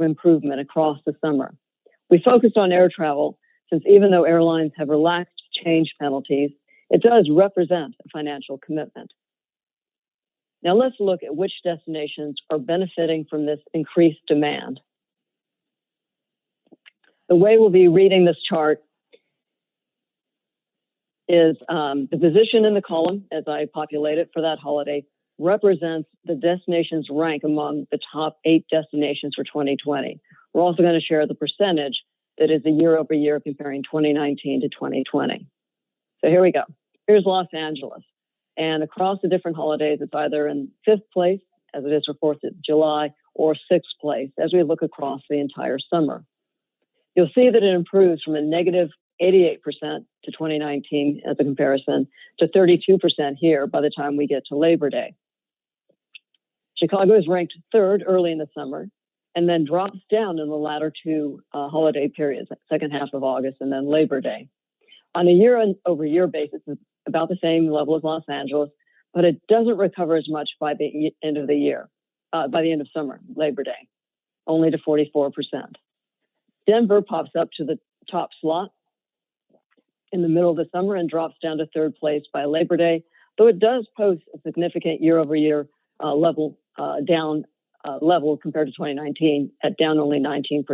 improvement across the summer. We focused on air travel since even though airlines have relaxed change penalties, it does represent a financial commitment. Now let's look at which destinations are benefiting from this increased demand. The way we'll be reading this chart is the position in the column, as I populate it for that holiday, represents the destinations rank among the top 8 destinations for 2020. We're also going to share the percentage that is a year-over-year comparing 2019 to 2020. So here we go. Here's Los Angeles. And across the different holidays, it's either in 5th place, as it is for 4th of July, or 6th place, as we look across the entire summer. You'll see that it improves from a negative 88% to 2019 as a comparison to 32% here by the time we get to Labor Day. Chicago is ranked 3rd early in the summer and then drops down in the latter 2 holiday periods, second half of August and then Labor Day. On a year-over-year basis, it's about the same level as Los Angeles, but it doesn't recover as much by the end of the year, by the end of summer, Labor Day, only to 44%. Denver pops up to the top slot in the middle of the summer and drops down to 3rd place by Labor Day, though it does post a significant year-over-year level compared to 2019 at down only 19%.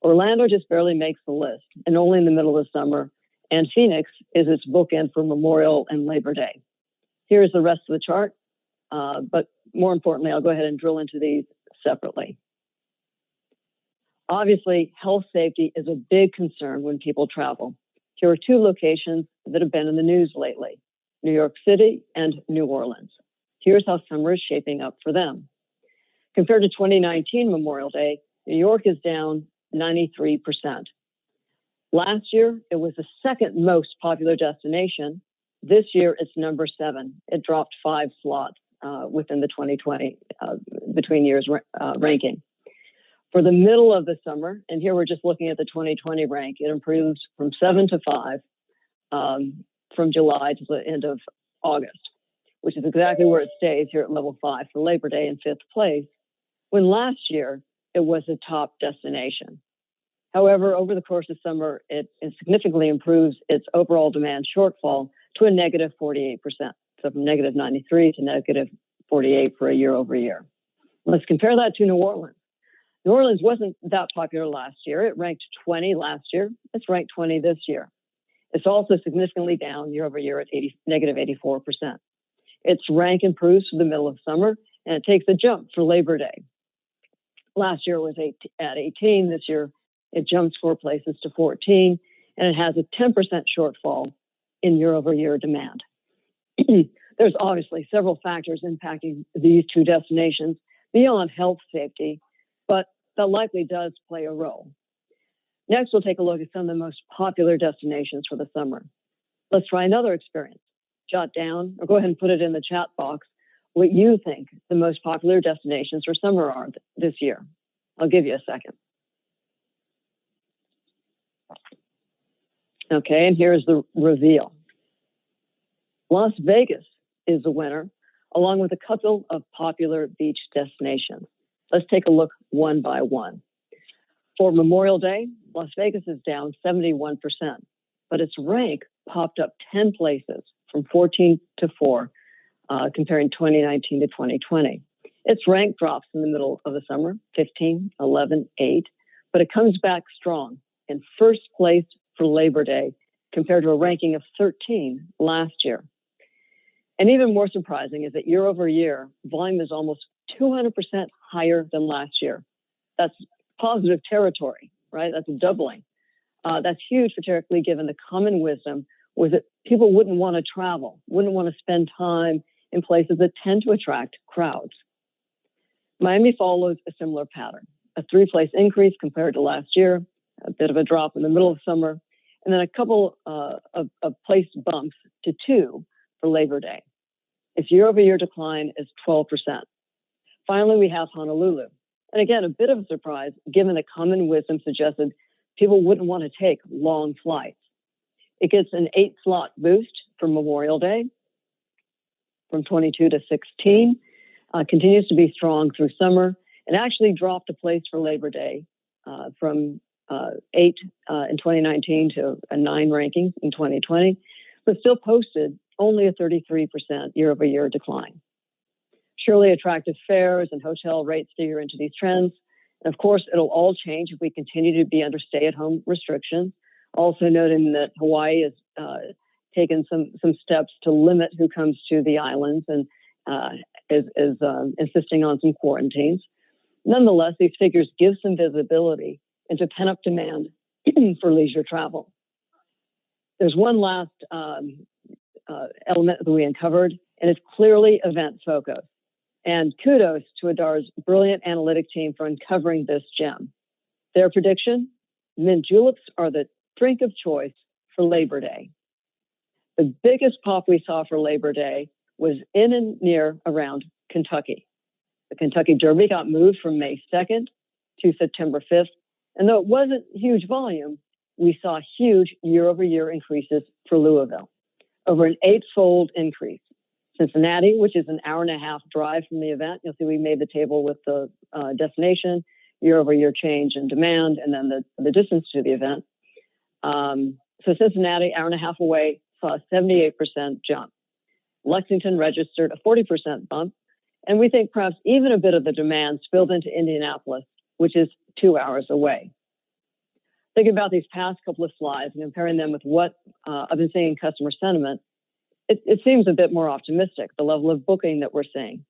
Orlando just barely makes the list and only in the middle of the summer, and Phoenix is its bookend for Memorial and Labor Day. Here's the rest of the chart, but more importantly, I'll go ahead and drill into these separately. Obviously, health safety is a big concern when people travel. Here are 2 locations that have been in the news lately, New York City and New Orleans. Here's how summer is shaping up for them. Compared to 2019 Memorial Day, New York is down 93%. Last year, it was the 2nd most popular destination. This year, it's number 7. It dropped 5 slots within the 2020 between years ranking. For the middle of the summer, and here we're just looking at the 2020 rank, it improves from 7 to 5 from July to the end of August, which is exactly where it stays here at level 5 for Labor Day in 5th place, when last year it was a top destination. However, over the course of summer, it significantly improves its overall demand shortfall to a negative 48%, so from negative 93 to negative 48 for a year-over-year. Let's compare that to New Orleans. New Orleans wasn't that popular last year. It ranked 20 last year. It's ranked 20 this year. It's also significantly down year-over-year at negative 84%. Its rank improves for the middle of summer, and it takes a jump for Labor Day. Last year it was at 18. This year it jumps 4 places to 14, and it has a 10% shortfall in year-over-year demand. There's obviously several factors impacting these 2 destinations beyond health safety, but that likely does play a role. Next, we'll take a look at some of the most popular destinations for the summer. Let's try another experience. Jot down, or go ahead and put it in the chat box, what you think the most popular destinations for summer are this year. I'll give you a second. Okay, and here's the reveal. Las Vegas is the winner, along with a couple of popular beach destinations. Let's take a look one by one. For Memorial Day, Las Vegas is down 71%, but its rank popped up 10 places from 14 to 4, comparing 2019 to 2020. Its rank drops in the middle of the summer, 15, 11, 8, but it comes back strong in 1st place for Labor Day compared to a ranking of 13 last year. And even more surprising is that year over year, volume is almost 200% higher than last year. That's positive territory, right? That's a doubling. That's huge, particularly given the common wisdom was that people wouldn't want to travel, wouldn't want to spend time in places that tend to attract crowds. Miami follows a similar pattern, a 3-place increase compared to last year, a bit of a drop in the middle of summer, and then a couple of place bumps to 2 for Labor Day. Its year-over-year decline is 12%. Finally, we have Honolulu. And again, a bit of a surprise, given that common wisdom suggested people wouldn't want to take long flights. It gets an 8-slot boost for Memorial Day from 22 to 16, continues to be strong through summer, and actually dropped a place for Labor Day from 8 in 2019 to a 9 ranking in 2020, but still posted only a 33% year-over-year decline. Surely attractive fares and hotel rates figure into these trends. And of course, it'll all change if we continue to be under stay-at-home restrictions. Also noting that Hawaii has taken some steps to limit who comes to the islands and is insisting on some quarantines. Nonetheless, these figures give some visibility into pent-up demand for leisure travel. There's one last element that we uncovered, and it's clearly event-focused. And kudos to Adar's brilliant analytic team for uncovering this gem. Their prediction: mint juleps are the drink of choice for Labor Day. The biggest pop we saw for Labor Day was in and near around Kentucky. The Kentucky Derby got moved from May 2nd to September 5th. And though it wasn't huge volume, we saw huge year-over-year increases for Louisville, over an 8-fold increase. Cincinnati, which is an hour-and-a-half drive from the event, you'll see we made the table with the destination, year-over-year change in demand, and then the distance to the event. So Cincinnati, hour-and-a-half away, saw a 78% jump. Lexington registered a 40% bump, and we think perhaps even a bit of the demand spilled into Indianapolis, which is 2 hours away. Thinking about these past couple of slides and comparing them with what I've been seeing in customer sentiment, it seems a bit more optimistic, the level of booking that we're seeing.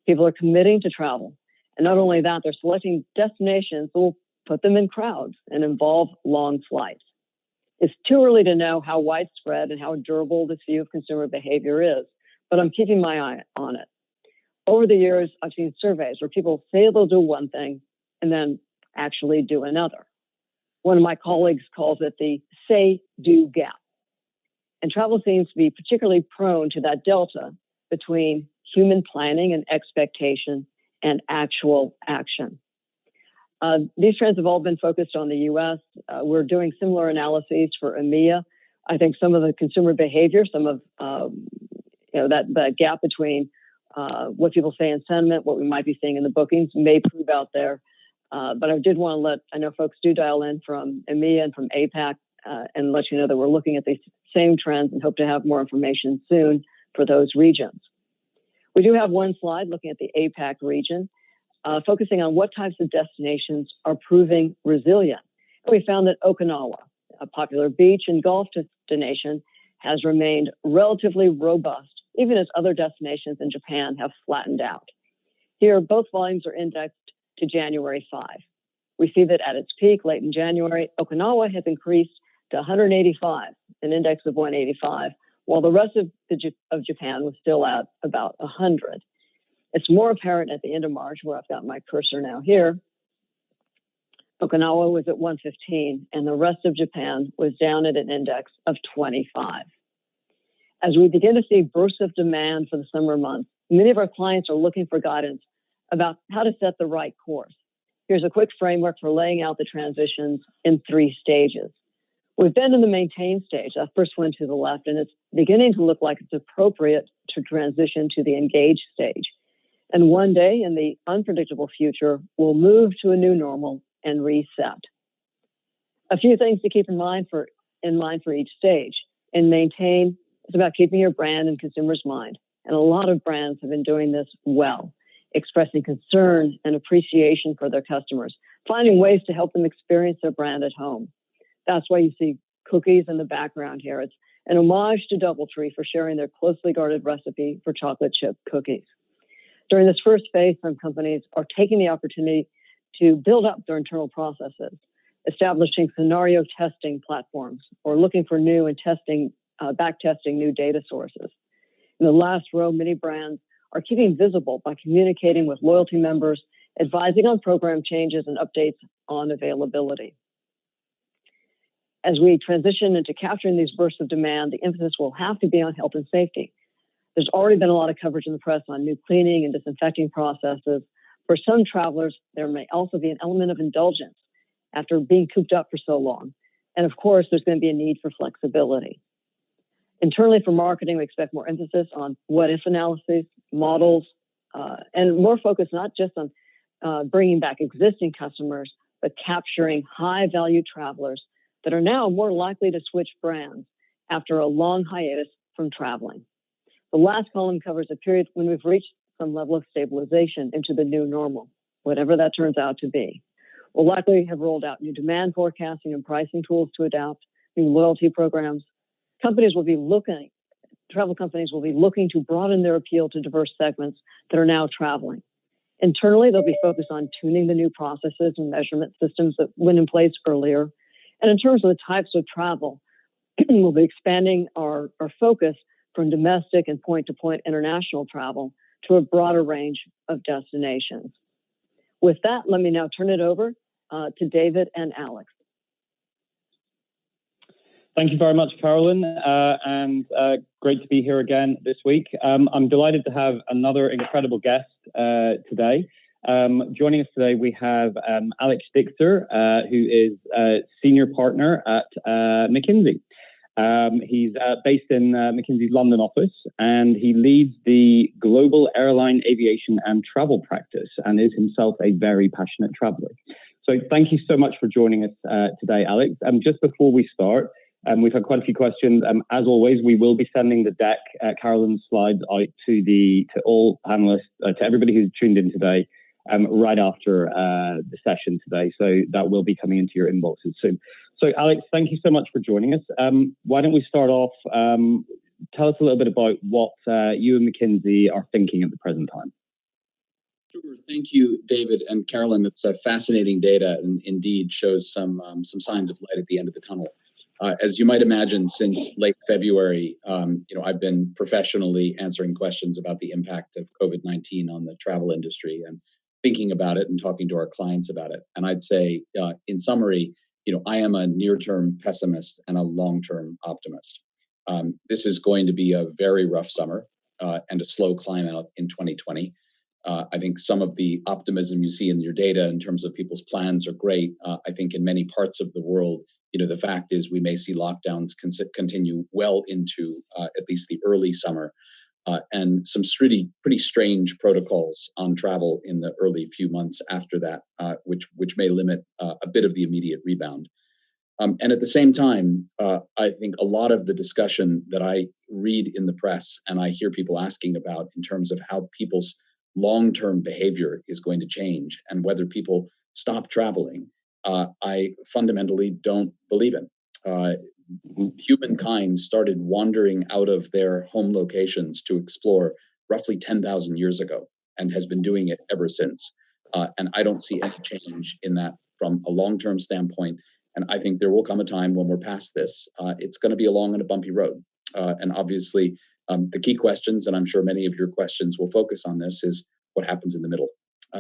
People are committing to travel. And not only that, they're selecting destinations that will put them in crowds and involve long flights. It's too early to know how widespread and how durable this view of consumer behavior is, but I'm keeping my eye on it. Over the years, I've seen surveys where people say they'll do one thing and then actually do another. One of my colleagues calls it the say-do gap. And travel seems to be particularly prone to that delta between human planning and expectation and actual action. These trends have all been focused on the U.S. We're doing similar analyses for EMEA. I think some of the consumer behavior, some of that gap between what people say in sentiment, what we might be seeing in the bookings may prove out there. But I did want to I know folks do dial in from EMEA and from APAC and let you know that we're looking at these same trends and hope to have more information soon for those regions. We do have one slide looking at the APAC region, focusing on what types of destinations are proving resilient. And we found that Okinawa, a popular beach and golf destination, has remained relatively robust, even as other destinations in Japan have flattened out. Here, both volumes are indexed to January 5. We see that at its peak, late in January, Okinawa has increased to 185, an index of 185, while the rest of Japan was still at about 100. It's more apparent at the end of March, where I've got my cursor now here. Okinawa was at 115, and the rest of Japan was down at an index of 25. As we begin to see bursts of demand for the summer months, many of our clients are looking for guidance about how to set the right course. Here's a quick framework for laying out the transitions in 3 stages. We've been in the maintain stage, that first one to the left, and it's beginning to look like it's appropriate to transition to the engage stage. And one day in the unpredictable future, we'll move to a new normal and reset. A few things to keep in mind for each stage. In maintain, it's about keeping your brand in consumers' mind. And a lot of brands have been doing this well, expressing concern and appreciation for their customers, finding ways to help them experience their brand at home. That's why you see cookies in the background here. It's an homage to DoubleTree for sharing their closely guarded recipe for chocolate chip cookies. During this first phase, some companies are taking the opportunity to build up their internal processes, establishing scenario testing platforms, or looking for new and back-testing new data sources. In the last row, many brands are keeping visible by communicating with loyalty members, advising on program changes and updates on availability. As we transition into capturing these bursts of demand, the emphasis will have to be on health and safety. There's already been a lot of coverage in the press on new cleaning and disinfecting processes. For some travelers, there may also be an element of indulgence after being cooped up for so long. And of course, there's going to be a need for flexibility. Internally for marketing, we expect more emphasis on what-if analysis, models, and more focus not just on bringing back existing customers, but capturing high-value travelers that are now more likely to switch brands after a long hiatus from traveling. The last column covers a period when we've reached some level of stabilization into the new normal, whatever that turns out to be. We'll likely have rolled out new demand forecasting and pricing tools to adapt, new loyalty programs. Travel companies will be looking to broaden their appeal to diverse segments that are now traveling. Internally, they'll be focused on tuning the new processes and measurement systems that went in place earlier. And in terms of the types of travel, we'll be expanding our focus from domestic and point-to-point international travel to a broader range of destinations. With that, let me now turn it over to David and Alex. Thank you very much, Carolyn, and great to be here again this week. I'm delighted to have another incredible guest today. Joining us today, we have Alex Dichter, who is a senior partner at McKinsey. He's based in McKinsey's London office, and he leads the global airline, aviation, and travel practice, and is himself a very passionate traveler. So thank you so much for joining us today, Alex. Just before we start, we've had quite a few questions. As always, we will be sending the deck, Carolyn's slides, out to all panelists, to everybody who's tuned in today, right after the session today. So that will be coming into your inboxes soon. So Alex, thank you so much for joining us. Why don't we start off, tell us a little bit about what you and McKinsey are thinking at the present time. Sure. Thank you, David and Carolyn. That's fascinating data and indeed shows some signs of light at the end of the tunnel. As you might imagine, since late February, I've been professionally answering questions about the impact of COVID-19 on the travel industry and thinking about it and talking to our clients about it. And I'd say, in summary, I am a near-term pessimist and a long-term optimist. This is going to be a very rough summer and a slow climb out in 2020. I think some of the optimism you see in your data in terms of people's plans are great. I think in many parts of the world, the fact is we may see lockdowns continue well into at least the early summer, and some pretty strange protocols on travel in the early few months after that, which may limit a bit of the immediate rebound. And at the same time, I think a lot of the discussion that I read in the press and I hear people asking about in terms of how people's long-term behavior is going to change and whether people stop traveling, I fundamentally don't believe in. Humankind started wandering out of their home locations to explore roughly 10,000 years ago and has been doing it ever since. And I don't see any change in that from a long-term standpoint. And I think there will come a time when we're past this. It's going to be a long and a bumpy road. And obviously, the key questions, and I'm sure many of your questions will focus on this, is what happens in the middle.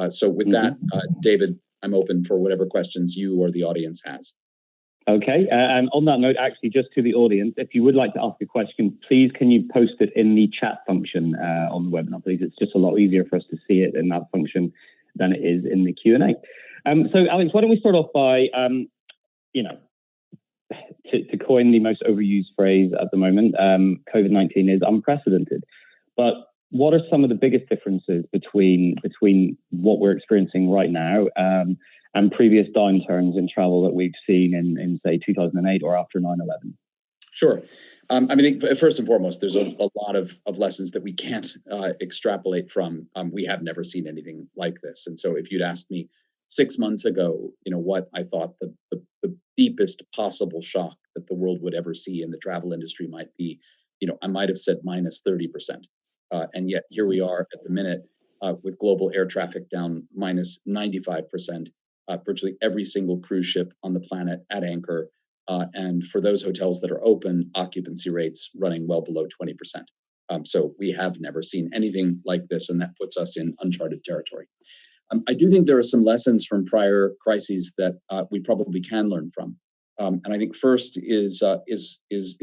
So with that, David, I'm open for whatever questions you or the audience has. Okay, and on that note, actually, just to the audience, if you would like to ask a question, please can you post it in the chat function on the webinar, please? It's just a lot easier for us to see it in that function than it is in the Q&A. So, Alex, why don't we start off by, to coin the most overused phrase at the moment, COVID-19 is unprecedented. But what are some of the biggest differences between what we're experiencing right now and previous downturns in travel that we've seen in say, 2008 or after 9/11? Sure. I think first and foremost, there's a lot of lessons that we can't extrapolate from. We have never seen anything like this. And so if you'd asked me 6 months ago, what I thought the deepest possible shock that the world would ever see in the travel industry might be, I might have said minus 30%. And yet here we are at the minute with global air traffic down minus 95%, virtually every single cruise ship on the planet at anchor. And for those hotels that are open, occupancy rates running well below 20%. So we have never seen anything like this, and that puts us in uncharted territory. I do think there are some lessons from prior crises that we probably can learn from. And I think first is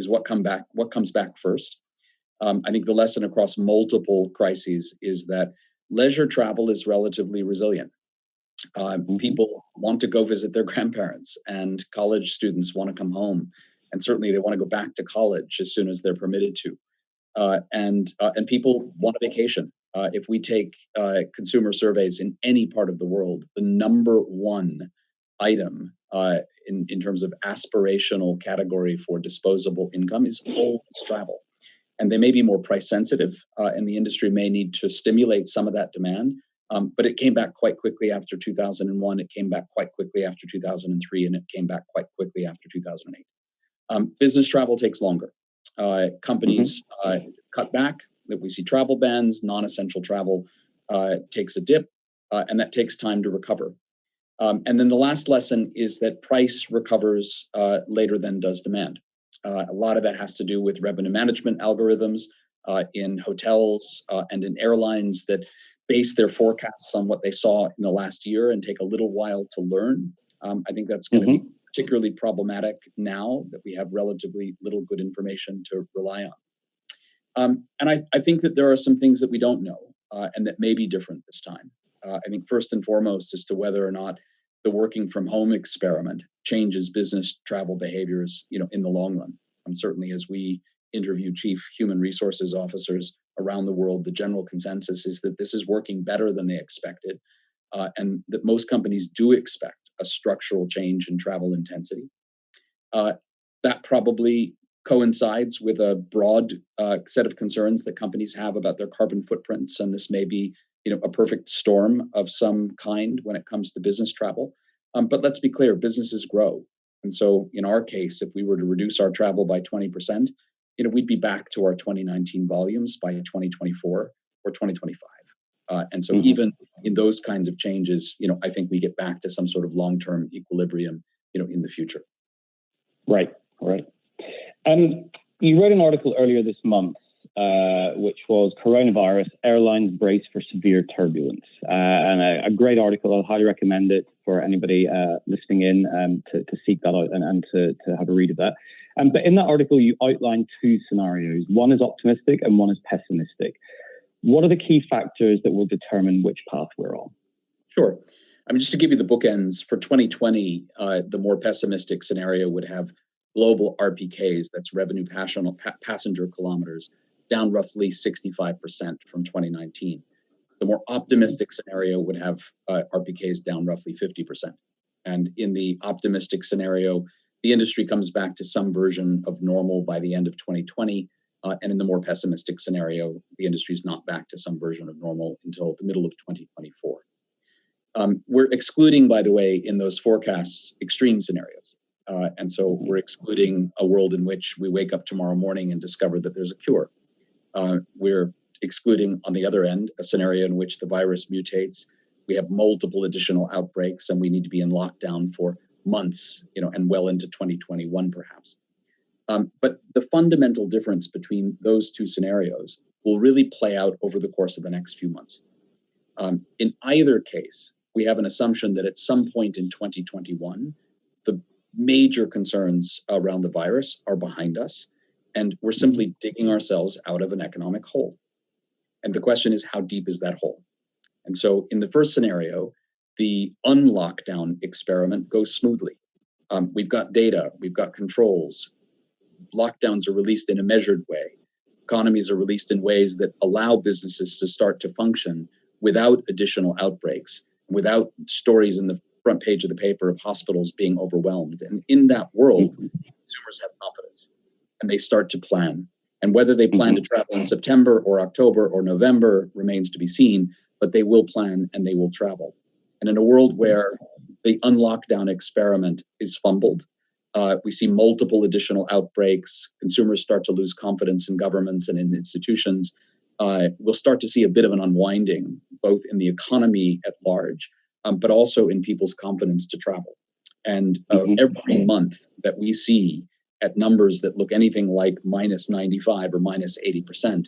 what comes back first. I think the lesson across multiple crises is that leisure travel is relatively resilient. People want to go visit their grandparents, and college students want to come home, and certainly they want to go back to college as soon as they're permitted to. And people want a vacation. If we take consumer surveys in any part of the world, the number one item in terms of aspirational category for disposable income is always travel. And they may be more price sensitive, and the industry may need to stimulate some of that demand. But it came back quite quickly after 2001. It came back quite quickly after 2003, and it came back quite quickly after 2008. Business travel takes longer. Companies cut back. That we see travel bans, non-essential travel takes a dip, and that takes time to recover. And then the last lesson is that price recovers later than does demand. A lot of that has to do with revenue management algorithms in hotels and in airlines that base their forecasts on what they saw in the last year and take a little while to learn. I think that's going to be particularly problematic now that we have relatively little good information to rely on. And I think that there are some things that we don't know and that may be different this time. I think first and foremost as to whether or not the working from home experiment changes business travel behaviors, in the long run. And certainly as we interview chief human resources officers around the world, the general consensus is that this is working better than they expected, and that most companies do expect a structural change in travel intensity. That probably coincides with a broad set of concerns that companies have about their carbon footprints, and this may be a perfect storm of some kind when it comes to business travel. But let's be clear, businesses grow. And so in our case, if we were to reduce our travel by 20%, we'd be back to our 2019 volumes by 2024 or 2025. And so even in those kinds of changes, I think we get back to some sort of long-term equilibrium, in the future. Right. You wrote an article earlier this month, which was Coronavirus, Airlines Brace for Severe Turbulence. And a great article. I'll highly recommend it for anybody listening in to seek that out and to have a read of that. But in that article, you outlined two scenarios. One is optimistic and one is pessimistic. What are the key factors that will determine which path we're on? Sure. Just to give you the bookends, for 2020, the more pessimistic scenario would have global RPKs, that's revenue passenger kilometers, down roughly 65% from 2019. The more optimistic scenario would have RPKs down roughly 50%. And in the optimistic scenario, the industry comes back to some version of normal by the end of 2020. And in the more pessimistic scenario, the industry is not back to some version of normal until the middle of 2024. We're excluding, by the way, in those forecasts, extreme scenarios. And so we're excluding a world in which we wake up tomorrow morning and discover that there's a cure. We're excluding, on the other end, a scenario in which the virus mutates. We have multiple additional outbreaks, and we need to be in lockdown for months, and well into 2021, perhaps. But the fundamental difference between those two scenarios will really play out over the course of the next few months. In either case, we have an assumption that at some point in 2021, the major concerns around the virus are behind us, and we're simply digging ourselves out of an economic hole. And the question is, how deep is that hole? And so in the first scenario, the unlockdown experiment goes smoothly. We've got data, we've got controls. Lockdowns are released in a measured way. Economies are released in ways that allow businesses to start to function without additional outbreaks, without stories in the front page of the paper of hospitals being overwhelmed. And in that world, consumers have confidence and they start to plan. And whether they plan to travel in September or October or November remains to be seen, but they will plan and they will travel. And in a world where the unlockdown experiment is fumbled, we see multiple additional outbreaks, consumers start to lose confidence in governments and in institutions, we'll start to see a bit of an unwinding, both in the economy at large, but also in people's confidence to travel. And every month that we see at numbers that look anything like minus 95 or minus 80%,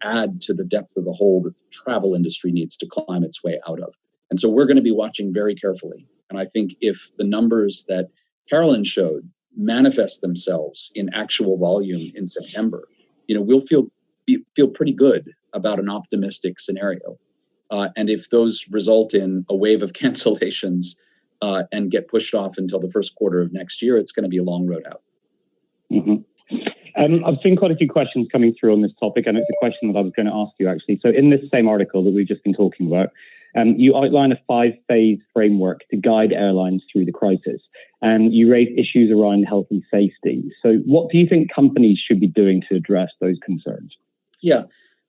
add to the depth of the hole that the travel industry needs to climb its way out of. And so we're going to be watching very carefully. And I think if the numbers that Carolyn showed manifest themselves in actual volume in September, we'll feel pretty good about an optimistic scenario. And if those result in a wave of cancellations and get pushed off until the first quarter of next year, it's going to be a long road out. I've seen quite a few questions coming through on this topic, and it's a question that I was going to ask you actually. So in this same article that we've just been talking about, you outline a 5-phase framework to guide airlines through the crisis, and you raise issues around health and safety. So what do you think companies should be doing to address those concerns? Yeah.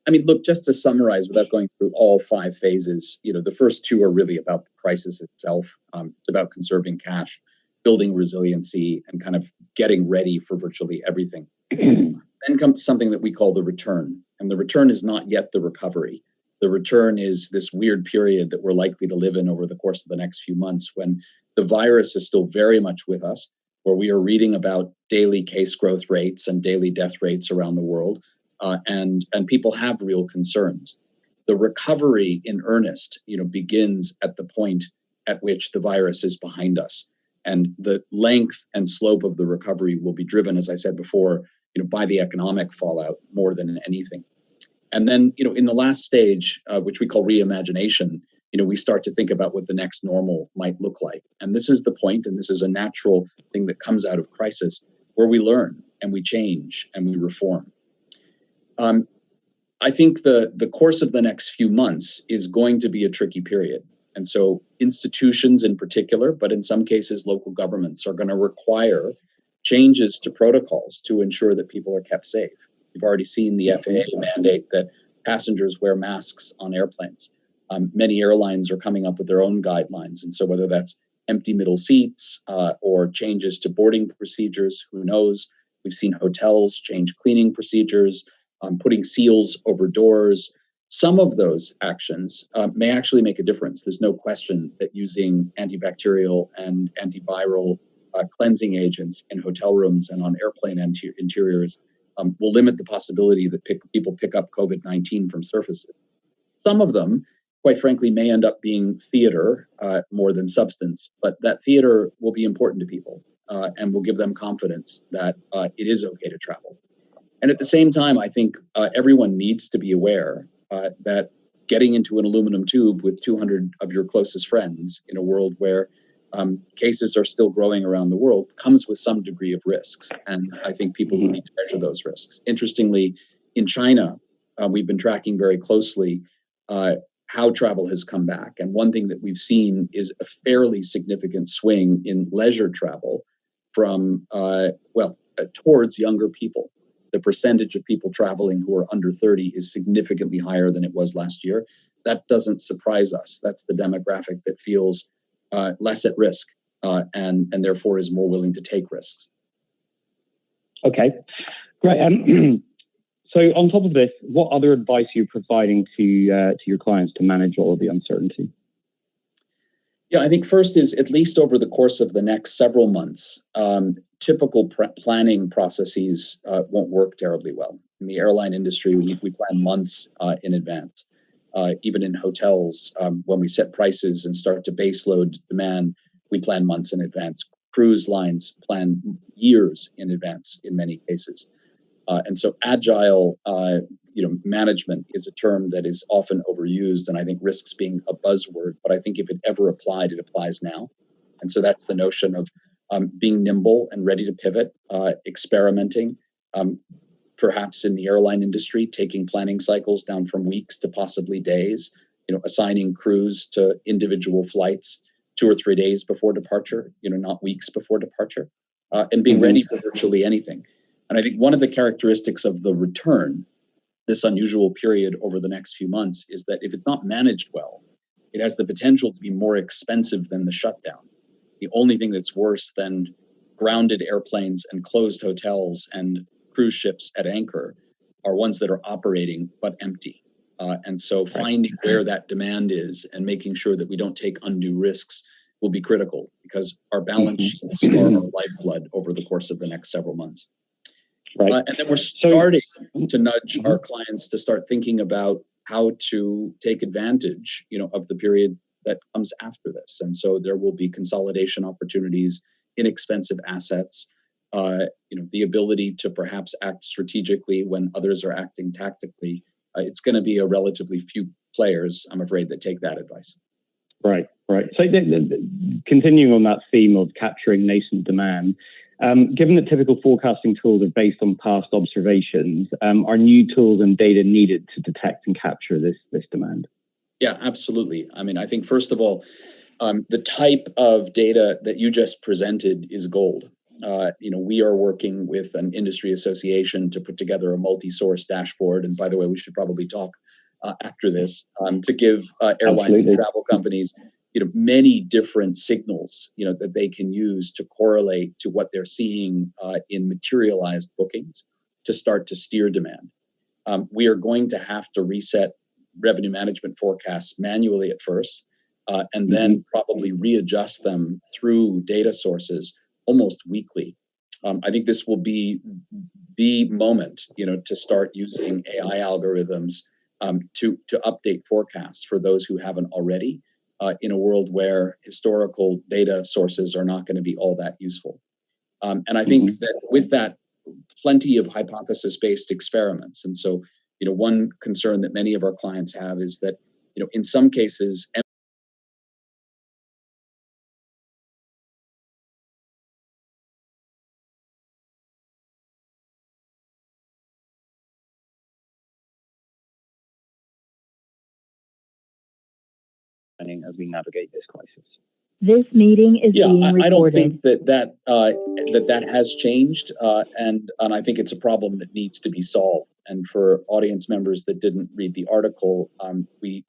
I mean, look, just to summarize without going through all 5 phases, the first 2 are really about the crisis itself. It's about conserving cash, building resiliency, and kind of getting ready for virtually everything. Then comes something that we call the return. And the return is not yet the recovery. The return is this weird period that we're likely to live in over the course of the next few months when the virus is still very much with us, where we are reading about daily case growth rates and daily death rates around the world. And people have real concerns. The recovery in earnest, begins at the point at which the virus is behind us. And the length and slope of the recovery will be driven, as I said before, by the economic fallout more than anything. And then, in the last stage, which we call reimagination, we start to think about what the next normal might look like. And this is the point, and this is a natural thing that comes out of crisis, where we learn and we change and we reform. I think the course of the next few months is going to be a tricky period. And so institutions in particular, but in some cases, local governments are going to require changes to protocols to ensure that people are kept safe. You've already seen the FAA mandate that passengers wear masks on airplanes. Many airlines are coming up with their own guidelines. And so whether that's empty middle seats or changes to boarding procedures, who knows? We've seen hotels change cleaning procedures, putting seals over doors. Some of those actions may actually make a difference. There's no question that using antibacterial and antiviral cleansing agents in hotel rooms and on airplane interiors will limit the possibility that people pick up COVID-19 from surfaces. Some of them, quite frankly, may end up being theater more than substance, but that theater will be important to people and will give them confidence that it is okay to travel. And at the same time, I think everyone needs to be aware that getting into an aluminum tube with 200 of your closest friends in a world where cases are still growing around the world comes with some degree of risks. And I think people will need to measure those risks. Interestingly, in China, we've been tracking very closely how travel has come back. And one thing that we've seen is a fairly significant swing in leisure travel from, towards younger people. The percentage of people traveling who are under 30 is significantly higher than it was last year. That doesn't surprise us. That's the demographic that feels less at risk and therefore is more willing to take risks. Okay, great. So on top of this, what other advice are you providing to your clients to manage all of the uncertainty? Yeah, I think first is, at least over the course of the next several months, typical planning processes won't work terribly well. In the airline industry, we plan months in advance. Even in hotels, when we set prices and start to baseload demand, we plan months in advance. Cruise lines plan years in advance in many cases. And so agile management is a term that is often overused, and I think risks being a buzzword, but I think if it ever applied, it applies now. And so that's the notion of being nimble and ready to pivot, experimenting, perhaps in the airline industry, taking planning cycles down from weeks to possibly days, assigning crews to individual flights 2 or 3 days before departure, not weeks before departure, and being ready for virtually anything. And I think one of the characteristics of the return, this unusual period over the next few months, is that if it's not managed well, it has the potential to be more expensive than the shutdown. The only thing that's worse than grounded airplanes and closed hotels and cruise ships at anchor are ones that are operating but empty. And so finding where that demand is and making sure that we don't take undue risks will be critical, because our balance sheets are our lifeblood over the course of the next several months. And then we're starting to nudge our clients to start thinking about how to take advantage, of the period that comes after this. And so there will be consolidation opportunities, inexpensive assets, the ability to perhaps act strategically when others are acting tactically. It's going to be a relatively few players, I'm afraid, that take that advice. Right. So continuing on that theme of capturing nascent demand, Given that typical forecasting tools are based on past observations, are new tools and data needed to detect and capture this demand? Yeah, absolutely. I mean, I think first of all, the type of data that you just presented is gold. We are working with an industry association to put together a multi-source dashboard. And by the way, we should probably talk after this to give airlines and travel companies, many different signals, that they can use to correlate to what they're seeing in materialized bookings to start to steer demand. We are going to have to reset revenue management forecasts manually at first, and then probably readjust them through data sources almost weekly. I think this will be the moment, to start using AI algorithms to update forecasts for those who haven't already, in a world where historical data sources are not going to be all that useful. And I think that with that, plenty of hypothesis-based experiments. And so, one concern that many of our clients have is that, in some cases, as we navigate this crisis. This meeting is being recorded. I don't think that has changed, and I think it's a problem that needs to be solved. And for audience members that didn't read the article, we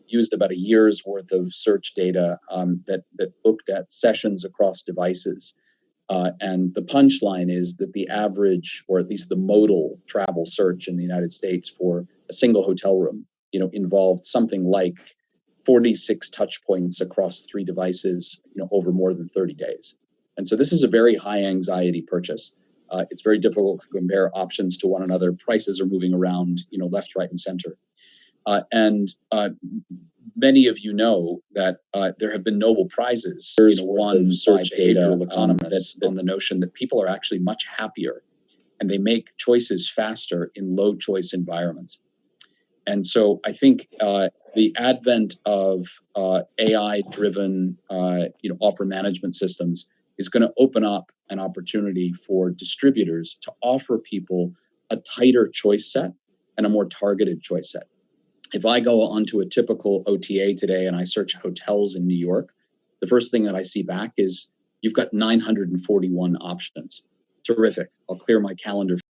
used about a year's worth of search data that looked at sessions across devices. And the punchline is that the average, or at least the modal travel search in the United States for a single hotel room, involved something like 46 touch points across 3 devices, over more than 30 days. And so this is a very high anxiety purchase. It's very difficult to compare options to one another. Prices are moving around, left, right, and center. And many of you know that there have been Nobel Prizes, won by behavioral economists on the notion that people are actually much happier and they make choices faster in low choice environments. And so I think the advent of AI-driven, offer management systems is going to open up an opportunity for distributors to offer people a tighter choice set and a more targeted choice set. If I go onto a typical OTA today and I search hotels in New York, the first thing that I see back is you've got 941 options. Terrific. I'll clear my calendar